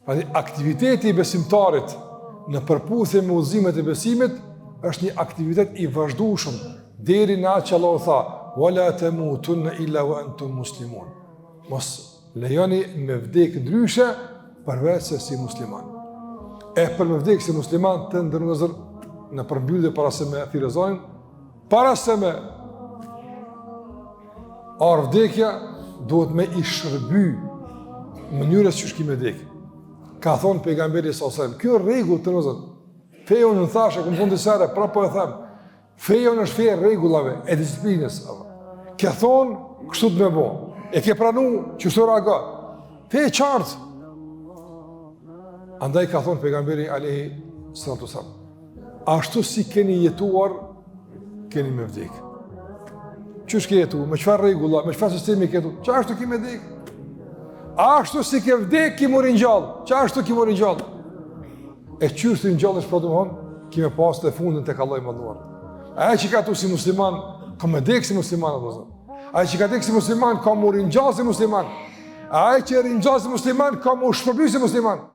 Aktiviteti i besimtarit në përputhje me udhëzimet e besimit është një aktivitet i vazhdueshëm deri në atë që Allahu tha: "Wala tamutunna illa wa antum muslimun." Mos lejoni me vdekje ndryshe përveç se si musliman. Për me vdekje si musliman të ndërnozër në përmbyllje para se me filozonin, para se me vdekja, duhet me i shërby mënyrës që shkime vdekje. Ka thonë pejgamberi s.a.s. Kjo rregull të nëzën, fejo në thashe, këmë thonë disere, pra po e them, fejo në shfeje regullave e disiplinës. Ke thonë, kështu të me bo, e ke pranu, qështu raga, feje qartë. Andaj ka thonë pejgamberi Alehi s.a.s. Ashtu si keni jetuar, keni me vdekë. Qështë ke jetu, me qëfar regulla, me qëfar sistemi ke jetu, që ashtu ki me vdekë? Ashtu si ke vdek, ki mori gjallë. Qa ashtu ki mori gjallë? E qështë të gjallë është pra të mëhonë, ki me pasë të fundin të kalloj madhuar. Aja që ka tu si musliman, ka me dek si musliman. Aja që ka dek si musliman, ka mori gjallë si musliman. Aja që rinjallë si musliman, ka mu shpërby si musliman.